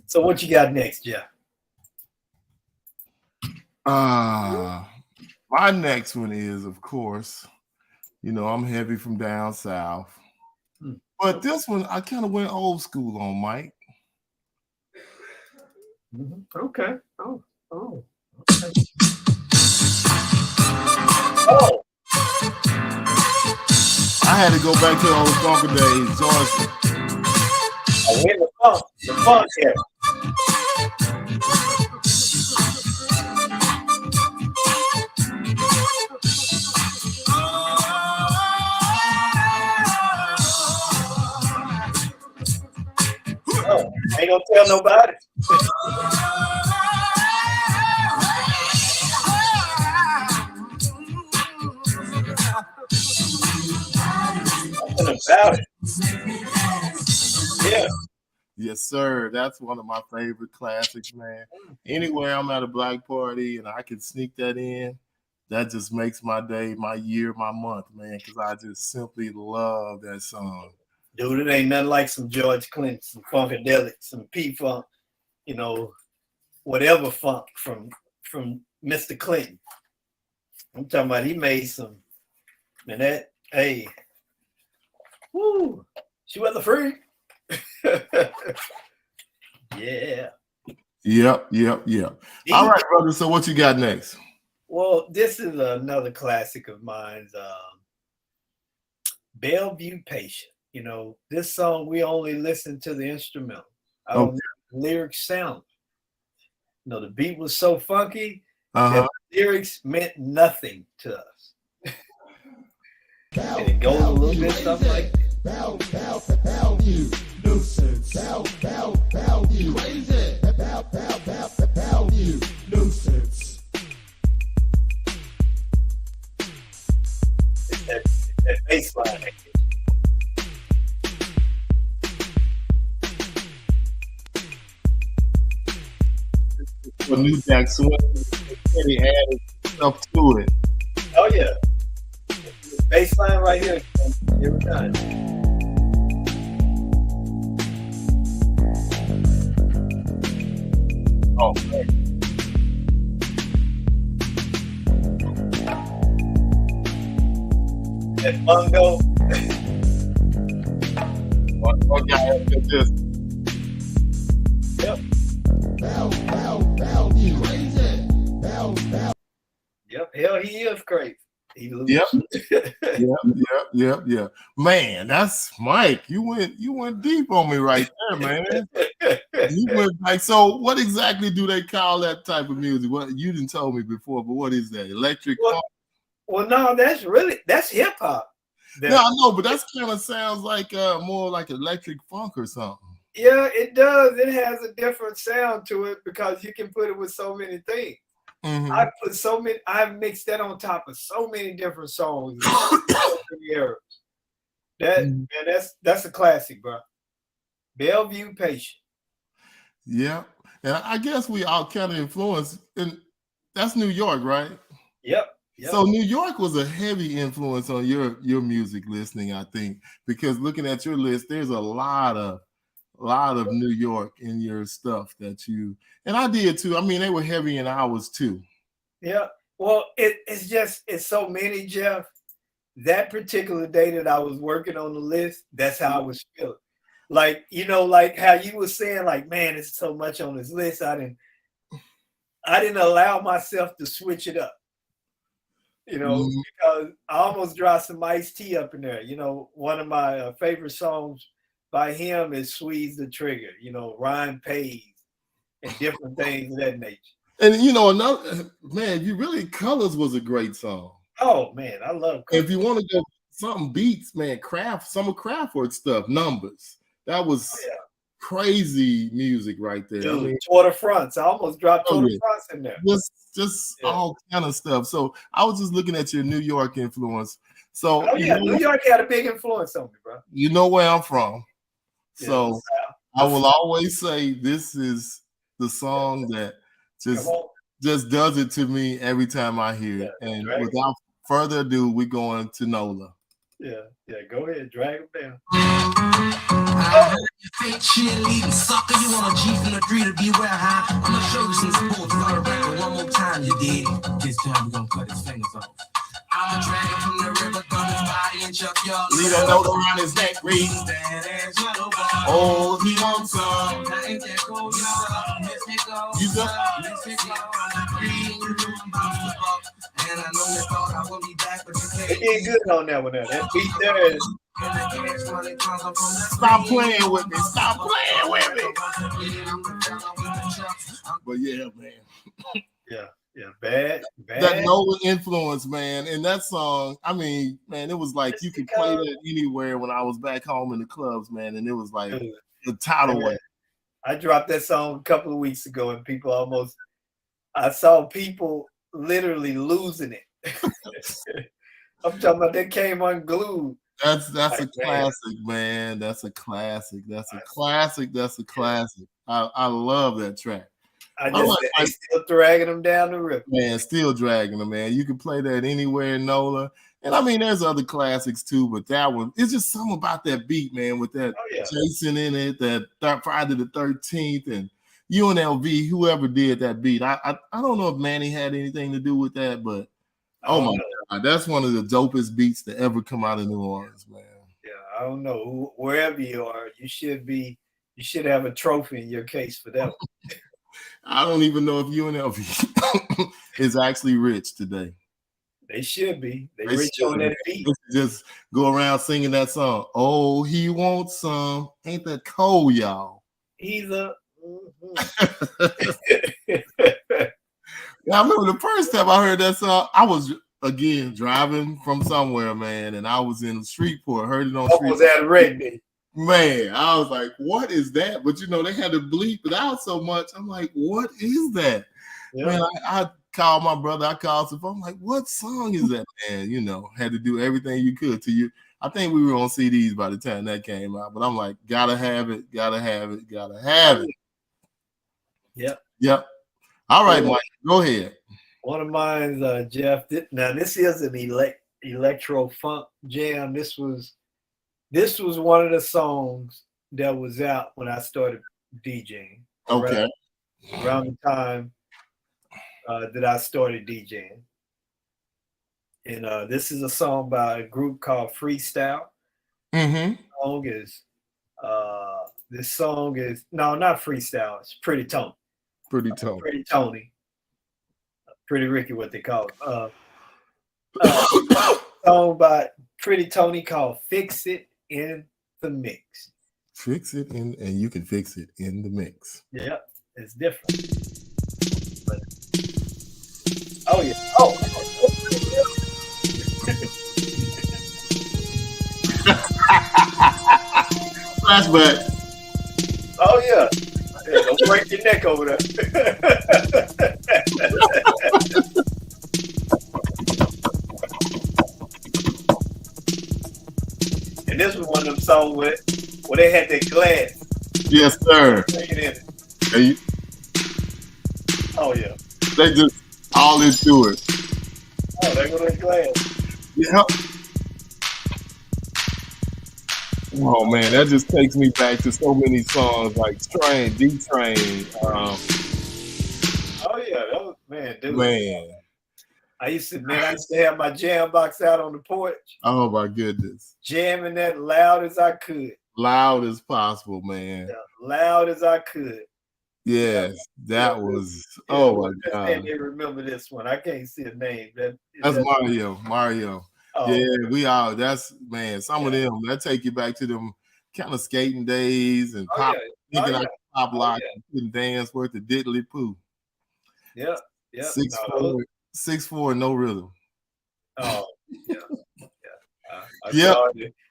So what you got next, Jeff? My next one is, of course, I'm heavy from down south. But this one, I kind of went old school on, Mike. Okay. Oh. Okay. I had to go back to the old funky days, George. I win the funk here. Oh, ain't gonna tell nobody. Something about it. Yeah. Yes, sir. That's one of my favorite classics, man. Anywhere I'm at a black party and I can sneak that in, that just makes my day, my year, my month, man, because I just simply love that song. Dude, it ain't nothing like some George Clinton, some Funkadelic, some P-Funk, you know, whatever funk from Mr. Clinton. I'm talking about he made some, and that, hey, woo, she was a freak. Yeah. Yep. All right, brother. So what you got next? Well, this is another classic of mine, Bellevue Patient. You know, this song, we only listen to the instrumental. I don't know the lyrics sound. You know, the beat was so funky that the lyrics meant nothing to us. And it goes a little bit something like this. Bellevue, nuisance. Bellevue, crazy. Bellevue, nuisance. That bass line. For New Jack Swing, he added stuff to it. Oh yeah, this bass line right here. Every time. Oh man. That bongo. One guy has been just. Yep. Bellevue, crazy. Yep. Hell, he is crazy. He Yep. Yep. Man, that's Mike. You went deep on me right there, man. You went like, so what exactly do they call that type of music? What you didn't tell me before, but what is that? Electric funk? Well, no, that's hip hop. No, I know, but that's kind of sounds like more like electric funk or something. Yeah, it does. It has a different sound to it because you can put it with so many things. Mm-hmm. I've mixed that on top of so many different songs. That's a classic, bro. Bellevue Patient. Yeah. And I guess we all kind of influenced, and that's New York, right? Yep. So New York was a heavy influence on your music listening, I think, because looking at your list, there's a lot of New York in your stuff that you, and I did too. I mean, they were heavy in ours too. Yeah. Well, it's so many, Jeff. That particular day that I was working on the list, that's how I was feeling. Like, you know, like how you were saying, like, man, it's so much on this list. I didn't allow myself to switch it up. You know, because I almost dropped some iced tea up in there. You know, one of my favorite songs by him is Squeeze the Trigger, you know, Rhyme Pays and different things of that nature. And, you know, another, man, you really, Colors was a great song. Oh, man, I love Colors. If you want to go something beats, man, some of Kraftwerk stuff, Numbers. That was crazy music right there. Dude, I mean, Tour de France. I almost dropped Tour de France in there. Just all kind of stuff. So I was just looking at your New York influence. So New York had a big influence on me, bro. You know where I'm from. So I will always say this is the song that just does it to me every time I hear it. And without further ado, we're going to NOLA. Yeah, go ahead, drag him down. Fake cheerleading sucker, you want a G from the 3 to beware, huh? I'm gonna show you some sports for a record one more time, you did. This time we're gonna cut his fingers off. I'm a drag from the river, gun his body and chuck y'all. Leave a note around his neck, read. Oh, he wants some. Now ain't that cool, y'all? Let's make and I know you thought I would be back, but you can't. It did good on that one there. That beat there is. Stop playing with me. Stop playing with me. But yeah, man. Yeah, bad. That NOLA influence, man. And that song, I mean, man, it was like you could play that anywhere when I was back home in the clubs, man. And it was like the tidal wave. I dropped that song a couple of weeks ago, and I saw people literally losing it. I'm talking about they came unglued That's a classic, man. That's a classic. That's a classic. That's a classic. I love that track. I just said they still dragging them down the river. Man, still dragging them, man. You can play that anywhere in NOLA. And I mean, there's other classics too, but that one, it's just something about that beat, man, with that Jason in it, that Friday the 13th, and UNLV, whoever did that beat. I don't know if Manny had anything to do with that, but oh my God, that's one of the dopest beats to ever come out of New Orleans, man. Yeah, I don't know. Wherever you are, you should have a trophy in your case for that one. I don't even know if UNLV is actually rich today. They should be. They rich on that beat. Just go around singing that song. Oh, he wants some. Ain't that cold, y'all? He's a. I remember the first time I heard that song, I was again driving from somewhere, man, and I was in Streetport. Heard it on Streetport. Was that Redney? Man, I was like, "What is that?" But you know, they had to bleep it out so much. I'm like, "What is that?" Yeah. Man, I called my brother. I called him. I'm like, "What song is that?" Man, you know, had to do everything you could to you. I think we were on CDs by the time that came out, but I'm like, "Gotta have it, gotta have it, gotta have it." Yep. All right, Mike, go ahead. One of mine, Jeff. Now this is an electro funk jam. This was one of the songs that was out when I started DJing. Okay. Around the time that I started DJing. And this is a song by a group called Freestyle. Mm-hmm. This song is no, not Freestyle. It's Pretty Tony. Pretty Tony. Pretty Tony. Pretty Ricky, what they call it. Song by Pretty Tony called "Fix It in the Mix." Fix it in, and you can fix it in the mix. Yeah, it's different. But, oh yeah. Oh. Flashback. Oh yeah. Yeah, don't break your neck over there. And this was one of them songs where they had that glass. Yes, sir. Oh yeah. They just all into it. Oh, they go that glass. Yep. Oh man, that just takes me back to so many songs like Train, D Train. Oh yeah, that was man. I used to have my jam box out on the porch. Oh my goodness. Jamming that loud as I could. Loud as possible, man. Yeah, loud as I could. Yes, that was. Oh my God. I can't remember this one. I can't see a name. That's Mario. Oh, yeah, we are. That's man. Some of them that take you back to them kind of skating days and thinking like pop lock and dance worth the diddly poo. Yeah. 6'4", no rhythm. Oh yeah.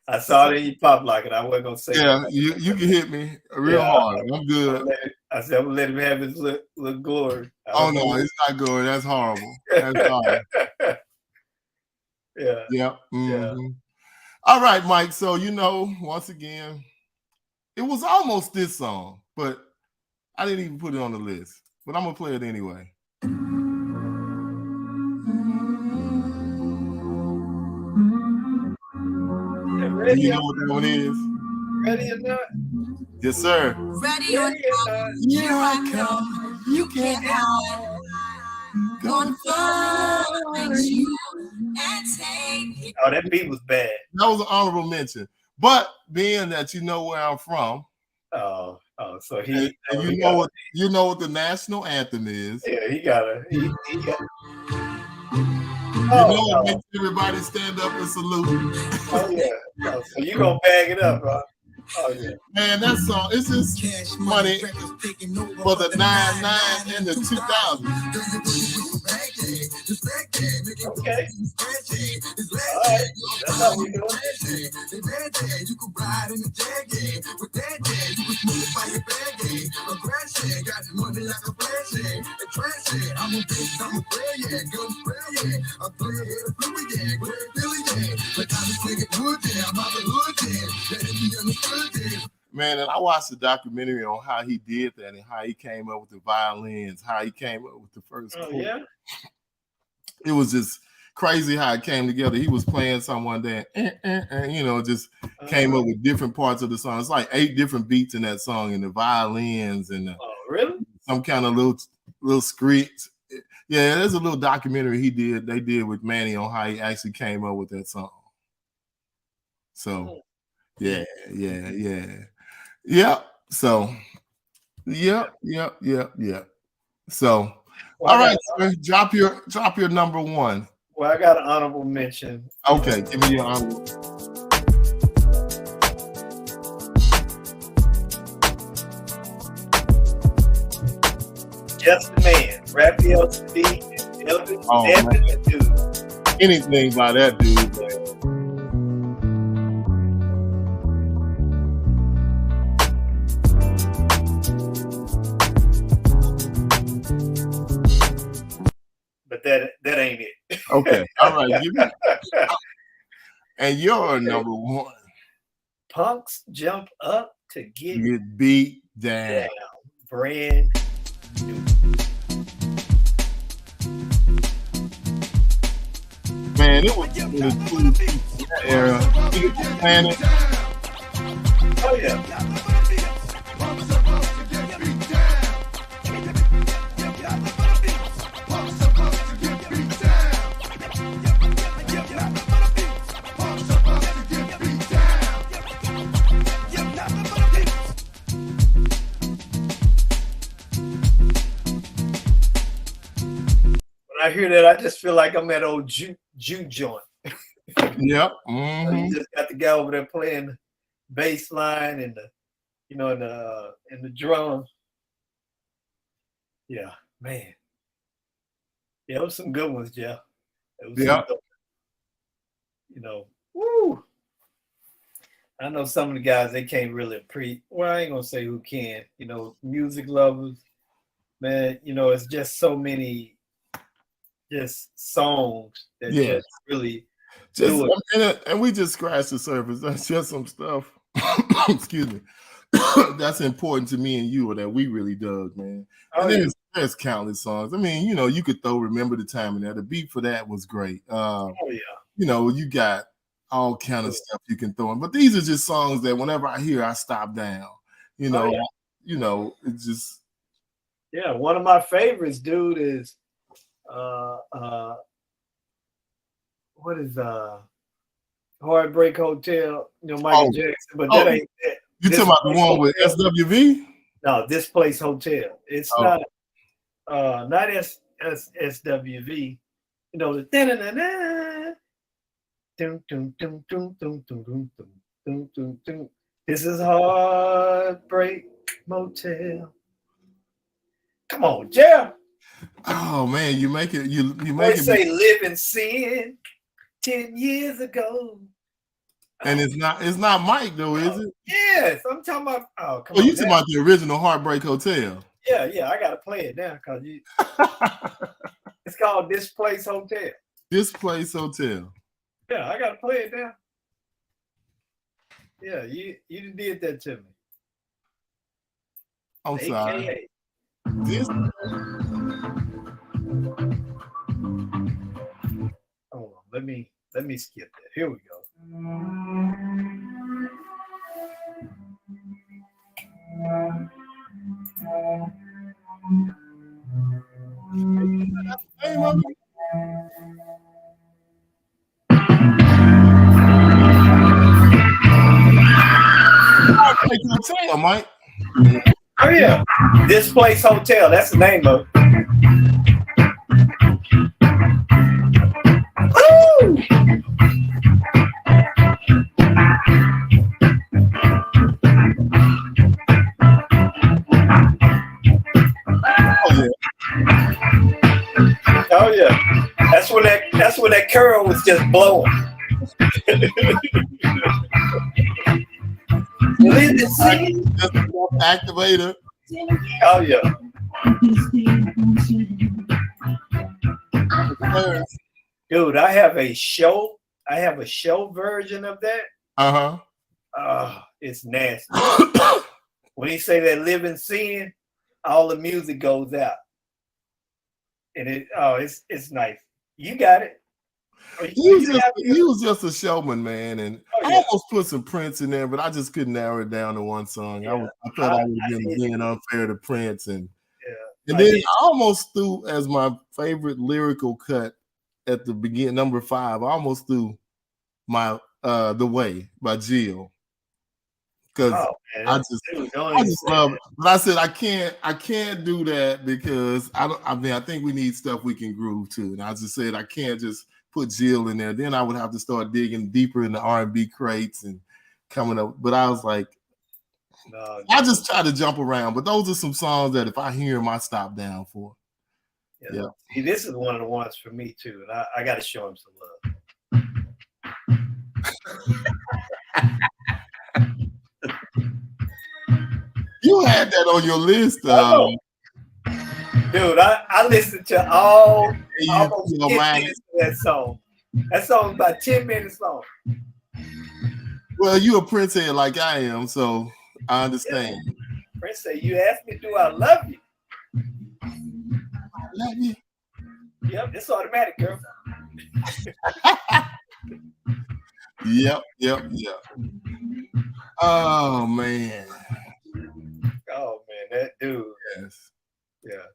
I saw it in your pop lock, and I wasn't gonna say. Yeah, you can hit me real hard. I'm good. I said I'm gonna let him have his little glory. Oh no, it's not glory. That's horrible. That's horrible. Yeah. Yep. Mm-hmm. Yeah. All right, Mike. So, once again, it was almost this song, but I didn't even put it on the list. But I'm going to play it anyway. Ready you know what that one is? Ready or not? Yes, sir. Ready or not, here I come. You can't hide. Gonna find you and take it. Oh, that beat was bad. That was an honorable mention. But being that you know where I'm from, so you know what the national anthem is. Yeah, he got it. He got. What makes everybody stand up and salute. Oh yeah. Oh, so you gonna bag it up, huh? Oh yeah. Man, that song, it's just money for the 99 and the 2000. Okay. All right. That's how we do it. like a flashlight, a trash head. I'm a bitch, I'm a player, yeah, go player, yeah. I'm player, head of fluid, yeah, great Billy, yeah. Like I'm a nigga wood, yeah, I'm out the hood, yeah. Let it be understood, yeah. Man, and I watched the documentary on how he did that and how he came up with the violins, how he came up with the first chord. Yeah. It was just crazy how it came together. He was playing someone that, you know, just came up with different parts of the song. It's like 8 different beats in that song, and the violins and really some kind of little screech. Yeah, there's a little documentary they did with Manny on how he actually came up with that song. So, yeah. So, yep. So, all right, sir, drop your number one. Well, I got an honorable mention. Okay, give me your honorable. Just the Man, Raphael Sadiq, and Elvis dude. Anything by that dude, man. But that ain't it. Okay, all right, give me. And your number one. Punks Jump Up to Get Beat Down. Brand new. Man, it was in that era. Planet. Oh yeah. I hear that, I just feel like I'm at old Jew joint. Yep. You just got the guy over there playing the bass line and the, you know, and the drums. Yeah, man. Yeah, it was some good ones, Jeff. Yeah. You know, woo. I know some of the guys, they can't really well, I ain't gonna say who can, you know, music lovers, man, you know, it's just so many just songs that just really do it. And we just scratched the surface. That's just some stuff. Excuse me. That's important to me and you, or that we really dug, man. And there's countless songs. I mean, you know, you could throw "Remember the Time" in there. The beat for that was great. You know, you got all kind of stuff you can throw in, but these are just songs that whenever I hear, I stop down. You know, you know, it's just. Yeah, one of my favorites, dude, is what is Heartbreak Hotel? You know, Michael Jackson, but that ain't it. You talking about the one with SWV? No, This Place Hotel. It's not SWV. You know, the this is Heartbreak Motel. Come on, Jeff. Oh man, you make it. You make they it. Say "Live in Sin" 10 years ago. And it's not Mike though, is it? Yes, I'm talking about. Oh, come on. You talking about the original Heartbreak Hotel? Yeah, I gotta play it now because it's called This Place Hotel. This Place Hotel. Yeah, I gotta play it now. Yeah, you did that to me. I'm sorry. AKA. This. Hold on, let me skip that. Here we go. Hotel, Mike. Oh yeah, This Place Hotel. That's the name of it. Woo! Oh yeah, that's when that curl was just blowing. Activator. Oh yeah. Dude, I have a show version of that. Oh, it's nasty. When he say that living sin, all the music goes out. And it's nice. You got it. He was just a showman, man. And I almost put some Prince in there, but I just couldn't narrow it down to one song. I thought I would have been being unfair to Prince. And then I almost threw as my favorite lyrical cut at the beginning, number 5. I almost threw my The Way by Jill. Because I just love it. But I said I can't do that because I think we need stuff we can groove to. And I just said I can't just put Jill in there. Then I would have to start digging deeper in the R&B crates and coming up. But I was like, I just try to jump around. But those are some songs that if I hear them, I stop down for. Yeah. See, this is one of the ones for me too. And I got to show him some love. You had that on your list. Dude, I listened to almost 10 minutes of that song. That song's about 10 minutes long. Well, you a Prince head like I am, so I understand. Yeah. Prince said, you asked me, do I love you? I love you. Yep, it's automatic, girl. Yep. Oh, man. Oh, man, that dude. Yes. Yeah.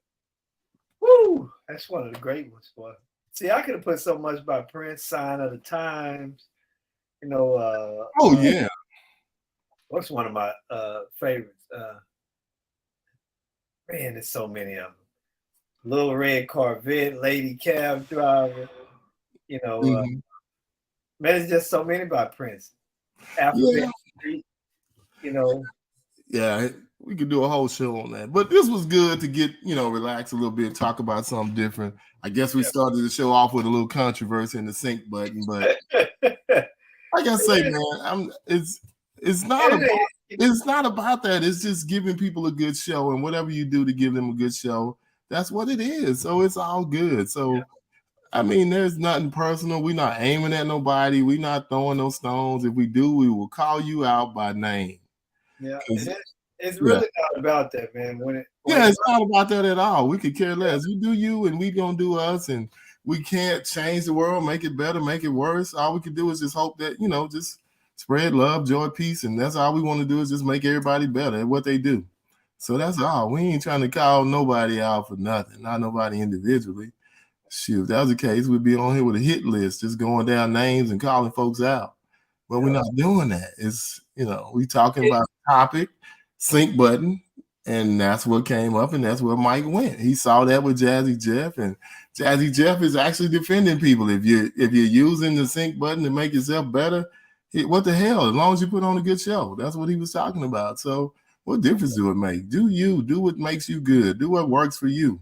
Woo! That's one of the great ones, boy. See, I could have put so much by Prince, Sign of the Times, you know. Yeah. What's one of my favorites? Man, there's so many of them. Little Red Corvette, Lady Cab Driver, you know. Man, there's just so many by Prince. Alphabet Street, you know. Yeah, we could do a whole show on that. But this was good to get, relax a little bit, talk about something different. I guess we started the show off with a little controversy in the sync button, but like I say, man, it's not about that. It's just giving people a good show, and whatever you do to give them a good show, that's what it is. So it's all good. So I mean, there's nothing personal. We're not aiming at nobody. We're not throwing no stones. If we do, we will call you out by name. Yeah, it's really not about that, man. It's not about that at all. We could care less. You do you, and we gonna do us, and we can't change the world, make it better, make it worse. All we can do is just hope that just spread love, joy, peace, and that's all we want to do is just make everybody better at what they do. So that's all. We ain't trying to call nobody out for nothing, not nobody individually. Shoot, if that was the case, we'd be on here with a hit list, just going down names and calling folks out. But we're not doing that. It's, we talking about a topic, sync button, and that's what came up, and that's where Mike went. He saw that with Jazzy Jeff, and Jazzy Jeff is actually defending people. If you're using the sync button to make yourself better, what the hell? As long as you put on a good show, that's what he was talking about. So what difference do it make? Do you do what makes you good? Do what works for you.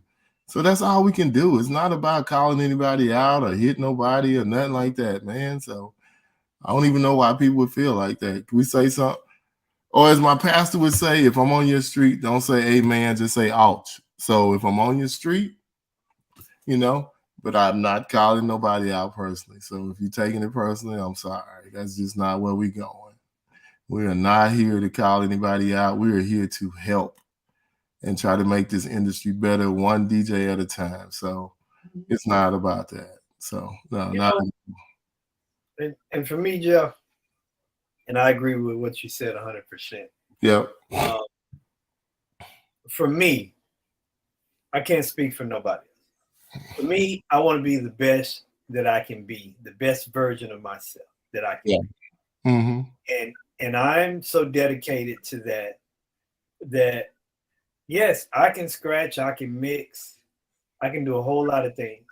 So that's all we can do. It's not about calling anybody out or hitting nobody or nothing like that, man. So I don't even know why people would feel like that. Can we say something? Or as my pastor would say, if I'm on your street, don't say amen, just say ouch. So if I'm on your street, but I'm not calling nobody out personally. So if you're taking it personally, I'm sorry. That's just not where we're going. We are not here to call anybody out. We are here to help and try to make this industry better one DJ at a time. So it's not about that. So no, not. And for me, Jeff, and I agree with what you said 100%. Yeah. For me, I can't speak for nobody else. For me, I want to be the best that I can be, the best version of myself that I can be. Mm-hmm. And I'm so dedicated to that yes, I can scratch, I can mix, I can do a whole lot of things.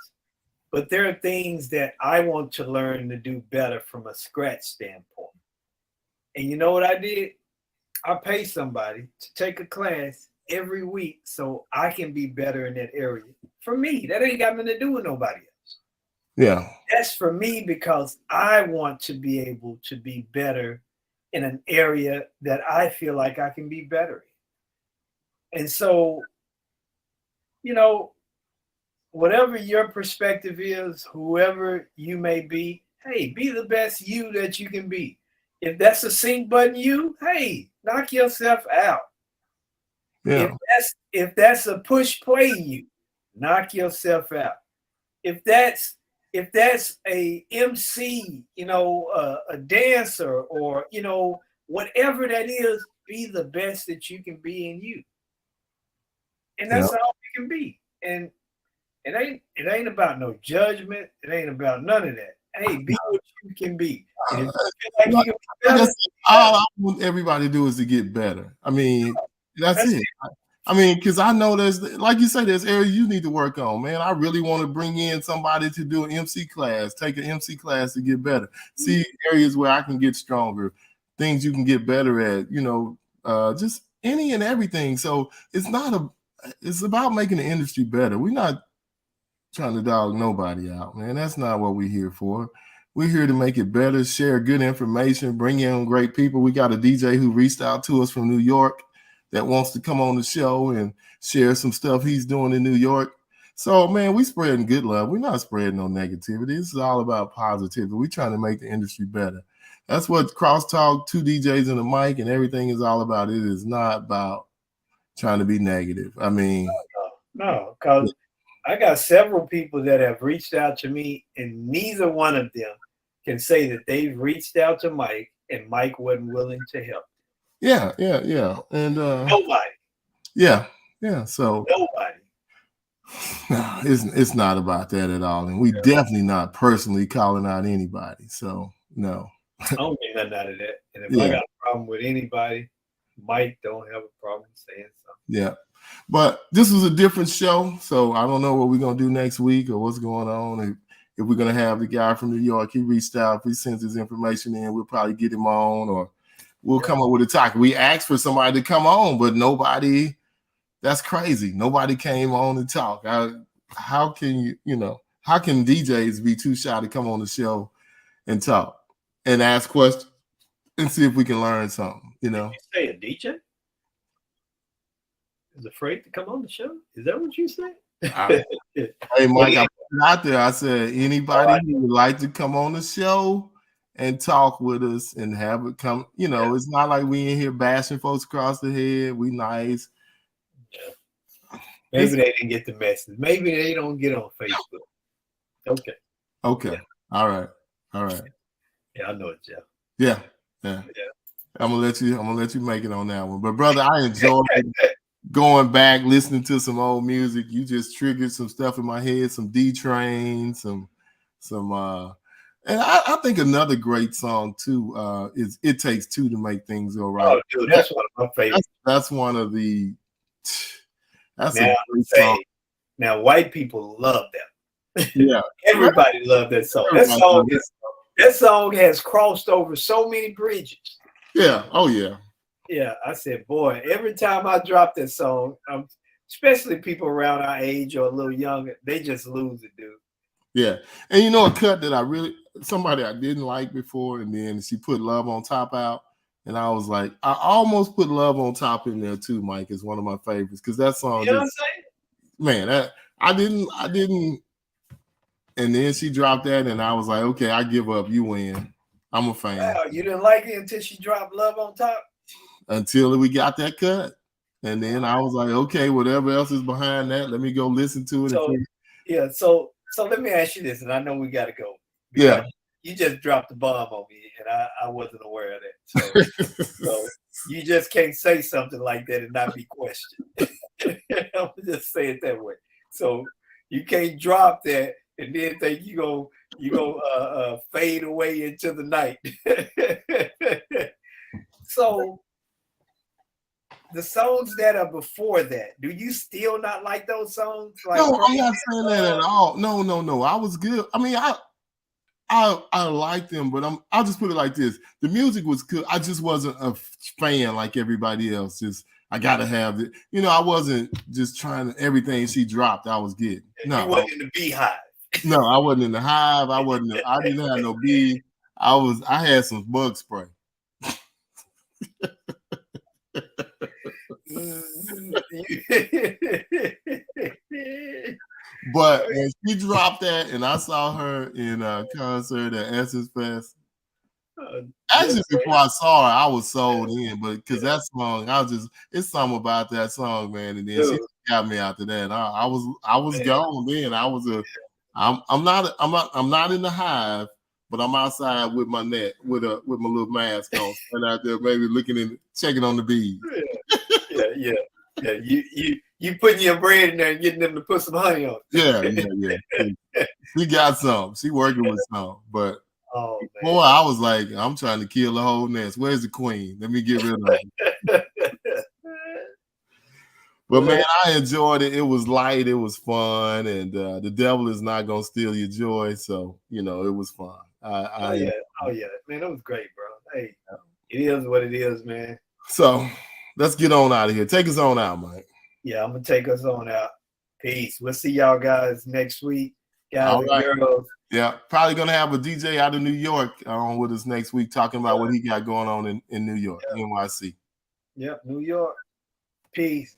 But there are things that I want to learn to do better from a scratch standpoint. And you know what I did? I pay somebody to take a class every week so I can be better in that area. For me, that ain't got nothing to do with nobody else. Yeah. That's for me because I want to be able to be better in an area that I feel like I can be better in. And so you know, whatever your perspective is, whoever you may be, hey, be the best you that you can be. If that's a sync button you, hey, knock yourself out. Yeah. If that's a push play you, knock yourself out. If that's a MC, a dancer, or whatever that is, be the best that you can be in you. And that's all you can be. And it ain't about no judgment. It ain't about none of that. Hey, be what you can be. And if you feel like you can be better, all I want everybody to do is to get better. I mean, that's it. I mean, because I know there's, like you say, there's areas you need to work on, man. I really want to bring in somebody to do an MC class, take an MC class to get better. See areas where I can get stronger, things you can get better at, just any and everything. So it's about making the industry better. We're not trying to dog nobody out, man. That's not what we're here for. We're here to make it better, share good information, bring in great people. We got a DJ who reached out to us from New York that wants to come on the show and share some stuff he's doing in New York. So, man, we spreading good love. We're not spreading no negativity. This is all about positivity. We're trying to make the industry better. That's what Crosstalk, 2 DJs and a mic, and everything is all about. It is not about trying to be negative. I mean, no, because I got several people that have reached out to me, and neither one of them can say that they've reached out to Mike and Mike wasn't willing to help. Yeah. And nobody. Yeah. So nobody. No, it's not about that at all. And we definitely not personally calling out anybody. So no. I don't get nothing out of that. And if I got a problem with anybody, Mike don't have a problem saying something. Yeah. But this was a different show. So I don't know what we're gonna do next week or what's going on. If we're gonna have the guy from New York, he reached out, if he sends his information in, we'll probably get him on, or we'll come up with a topic. We asked for somebody to come on, but nobody, that's crazy. Nobody came on to talk. How can how can DJs be too shy to come on the show and talk and ask questions and see if we can learn something, Did you say a DJ is afraid to come on the show? Is that what you said? Hey, Mike, I put it out there. I said, anybody who would like to come on the show and talk with us and have it come, it's not like we in here bashing folks across the head. We nice. Maybe they didn't get the message. Maybe they don't get on Facebook. Okay. Yeah. All right. Yeah, I know it, Jeff. Yeah. I'm gonna let you make it on that one. But brother, I enjoyed going back, listening to some old music. You just triggered some stuff in my head, some D-Train, some and I think another great song too is "It Takes Two to Make Things Go Right." Oh, dude, that's one of my favorites. That's one of the. That's now, a great song. Now, white people love that. Yeah, everybody loved that song. That song has crossed over so many bridges. Yeah. Oh yeah. Yeah, I said, boy, every time I drop that song, especially people around our age or a little younger, they just lose it, dude. Yeah, and a cut that somebody I didn't like before, and then she put Love on Top out, and I was like, I almost put Love on Top in there too, Mike, is one of my favorites, because that song, you know what I'm saying? Man, I didn't, and then she dropped that, and I was like, okay, I give up, you win. I'm a fan. Wow, you didn't like it until she dropped Love on Top? Until we got that cut. And then I was like, okay, whatever else is behind that, let me go listen to it. So let me ask you this, and I know we got to go. Yeah. You just dropped the bomb on me, and I wasn't aware of that. So you just can't say something like that and not be questioned. I'm just say it that way. So you can't drop that and then think you go fade away into the night. So the songs that are before that, do you still not like those songs? Like, no, I'm not saying that at all. No. I was good. I mean, I like them, but I'll just put it like this: the music was good. I just wasn't a fan like everybody else. Just I gotta have it. I wasn't just trying to everything she dropped. I was getting. No, you wasn't in the beehive. No, I wasn't in the hive. I didn't have no bee. I had some bug spray. But when she dropped that, and I saw her in a concert at Essence Fest. Actually, before I saw her, I was sold in, but because that song, it's something about that song, man. And then she got me after that. I was gone then. I'm not in the hive, but I'm outside with my net, with my little mask on, and out there maybe checking on the bees. Yeah. You putting your bread in there and getting them to put some honey on it. Yeah. She got some. She working with some, but. Oh, boy, I was like, I'm trying to kill the whole nest. Where's the queen? Let me get rid of her. But man, I enjoyed it. It was light. It was fun. And the devil is not going to steal your joy. So, it was fun. Oh, yeah. Man, that was great, bro. Hey, it is what it is, man. So let's get on out of here. Take us on out, Mike. Yeah, I'm going to take us on out. Peace. We'll see y'all guys next week. Guys and girls. Yeah, probably gonna have a DJ out of New York on with us next week, talking about what he got going on in New York, NYC. Yep, New York. Peace.